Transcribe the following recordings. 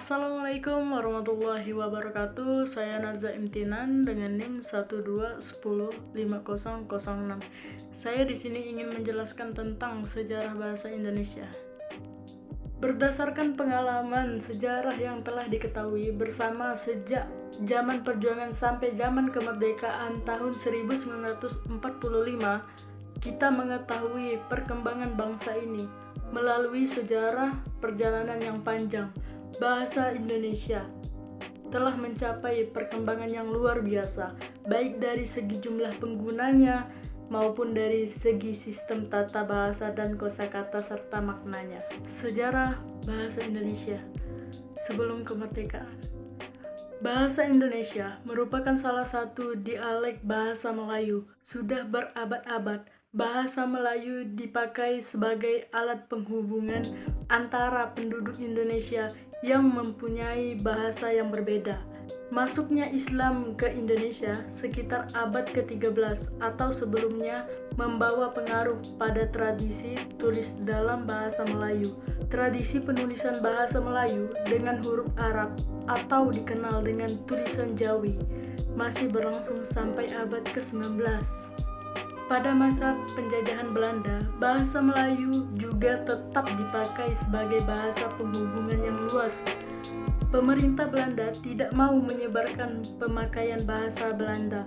Assalamualaikum warahmatullahi wabarakatuh. Saya Nazza Imtinan dengan NIM 121050006. Saya di sini ingin menjelaskan tentang sejarah bahasa Indonesia. Berdasarkan pengalaman sejarah yang telah diketahui bersama sejak zaman perjuangan sampai zaman kemerdekaan tahun 1945, kita mengetahui perkembangan bangsa ini melalui sejarah perjalanan yang panjang. Bahasa Indonesia telah mencapai perkembangan yang luar biasa, baik dari segi jumlah penggunanya maupun dari segi sistem tata bahasa dan kosakata serta maknanya. Sejarah bahasa Indonesia sebelum kemerdekaan. Bahasa Indonesia merupakan salah satu dialek bahasa Melayu. Sudah berabad-abad, bahasa Melayu dipakai sebagai alat penghubungan antara penduduk Indonesia yang mempunyai bahasa yang berbeda. Masuknya Islam ke Indonesia sekitar abad ke-13 atau sebelumnya membawa pengaruh pada tradisi tulis dalam bahasa Melayu. Tradisi penulisan bahasa Melayu dengan huruf Arab atau dikenal dengan tulisan Jawi masih berlangsung sampai abad ke-19. Pada masa penjajahan Belanda, bahasa Melayu juga tetap dipakai sebagai bahasa penghubungan yang luas. Pemerintah Belanda tidak mau menyebarkan pemakaian bahasa Belanda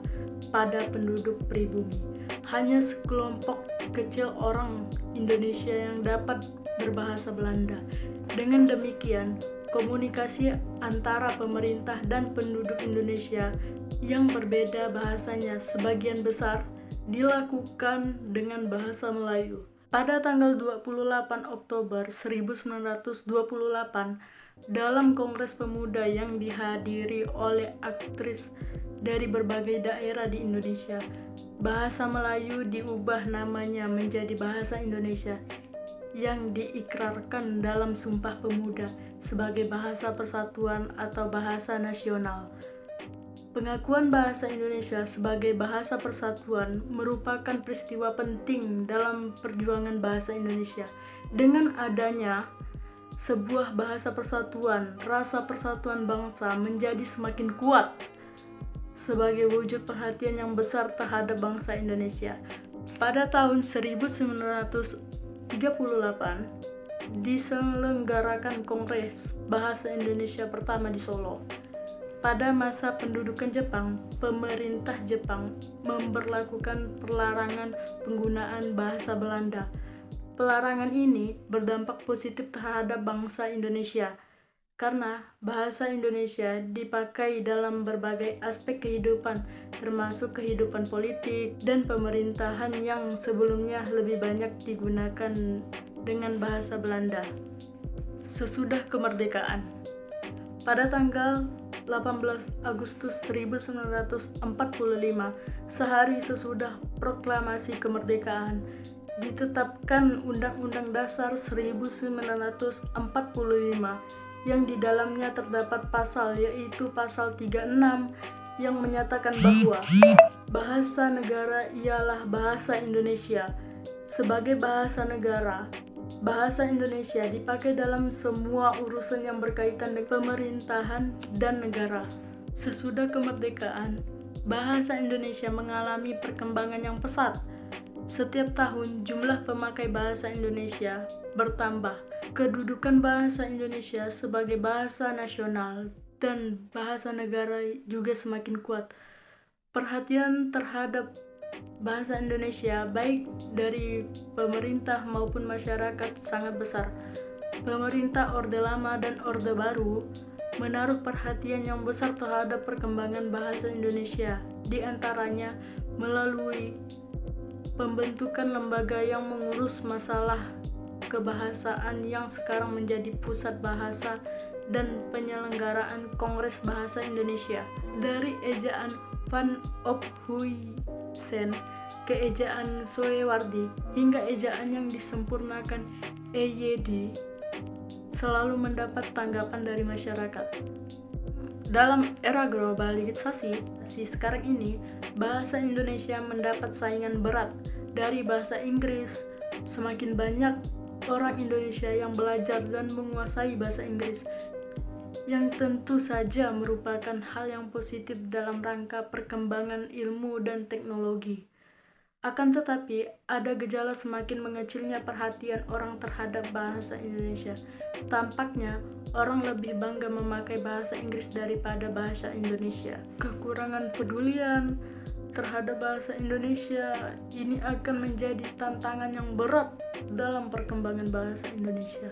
pada penduduk pribumi. Hanya sekelompok kecil orang Indonesia yang dapat berbahasa Belanda. Dengan demikian, komunikasi antara pemerintah dan penduduk Indonesia yang berbeda bahasanya sebagian besar dilakukan dengan bahasa Melayu. Pada tanggal 28 Oktober 1928, dalam Kongres Pemuda yang dihadiri oleh aktris dari berbagai daerah di Indonesia, bahasa Melayu diubah namanya menjadi bahasa Indonesia yang diikrarkan dalam Sumpah Pemuda sebagai bahasa persatuan atau bahasa nasional. Pengakuan bahasa Indonesia sebagai bahasa persatuan merupakan peristiwa penting dalam perjuangan bahasa Indonesia. Dengan adanya sebuah bahasa persatuan, rasa persatuan bangsa menjadi semakin kuat sebagai wujud perhatian yang besar terhadap bangsa Indonesia. Pada tahun 1938 diselenggarakan Kongres Bahasa Indonesia pertama di Solo. Pada masa pendudukan Jepang, pemerintah Jepang memberlakukan pelarangan penggunaan bahasa Belanda. Pelarangan ini berdampak positif terhadap bangsa Indonesia, karena bahasa Indonesia dipakai dalam berbagai aspek kehidupan, termasuk kehidupan politik dan pemerintahan yang sebelumnya lebih banyak digunakan dengan bahasa Belanda. Sesudah kemerdekaan, pada tanggal 18 Agustus 1945, sehari sesudah proklamasi kemerdekaan, ditetapkan Undang-Undang Dasar 1945 yang di dalamnya terdapat pasal, yaitu pasal 36 yang menyatakan bahwa bahasa negara ialah bahasa Indonesia. Sebagai bahasa negara, bahasa Indonesia dipakai dalam semua urusan yang berkaitan dengan pemerintahan dan negara. Sesudah kemerdekaan, bahasa Indonesia mengalami perkembangan yang pesat. Setiap tahun jumlah pemakai bahasa Indonesia bertambah. Kedudukan bahasa Indonesia sebagai bahasa nasional dan bahasa negara juga semakin kuat. Perhatian terhadap bahasa Indonesia baik dari pemerintah maupun masyarakat sangat besar. Pemerintah Orde Lama dan Orde Baru menaruh perhatian yang besar terhadap perkembangan bahasa Indonesia, di antaranya melalui pembentukan lembaga yang mengurus masalah kebahasaan yang sekarang menjadi Pusat Bahasa dan penyelenggaraan Kongres Bahasa Indonesia. Dari ejaan Van Ophuijsen ke ejaan Soewardi hingga ejaan yang disempurnakan EYD selalu mendapat tanggapan dari masyarakat. Dalam era globalisasi sekarang ini, bahasa Indonesia mendapat saingan berat dari bahasa Inggris. Semakin banyak orang Indonesia yang belajar dan menguasai bahasa Inggris. yang tentu saja merupakan hal yang positif dalam rangka perkembangan ilmu dan teknologi. Akan tetapi, ada gejala semakin mengecilnya perhatian orang terhadap bahasa Indonesia. Tampaknya, orang lebih bangga memakai bahasa Inggris daripada bahasa Indonesia. Kekurangan pedulian terhadap bahasa Indonesia ini akan menjadi tantangan yang berat dalam perkembangan bahasa Indonesia.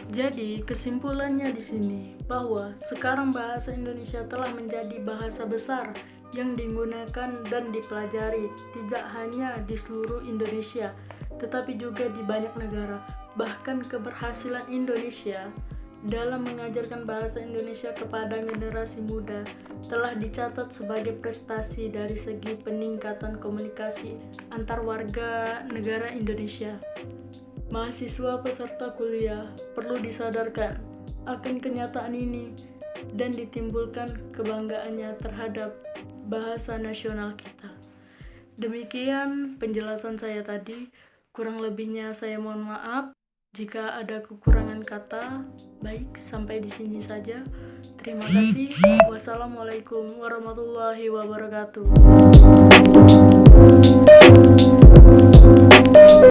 Jadi, kesimpulannya di sini bahwa sekarang bahasa Indonesia telah menjadi bahasa besar yang digunakan dan dipelajari tidak hanya di seluruh Indonesia, tetapi juga di banyak negara. Bahkan keberhasilan Indonesia dalam mengajarkan bahasa Indonesia kepada generasi muda telah dicatat sebagai prestasi dari segi peningkatan komunikasi antar warga negara Indonesia. Mahasiswa peserta kuliah perlu disadarkan akan kenyataan ini dan ditimbulkan kebanggaannya terhadap bahasa nasional kita. Demikian penjelasan saya tadi. Kurang lebihnya saya mohon maaf jika ada kekurangan kata. Baik, sampai di sini saja. Terima kasih. Wassalamualaikum warahmatullahi wabarakatuh.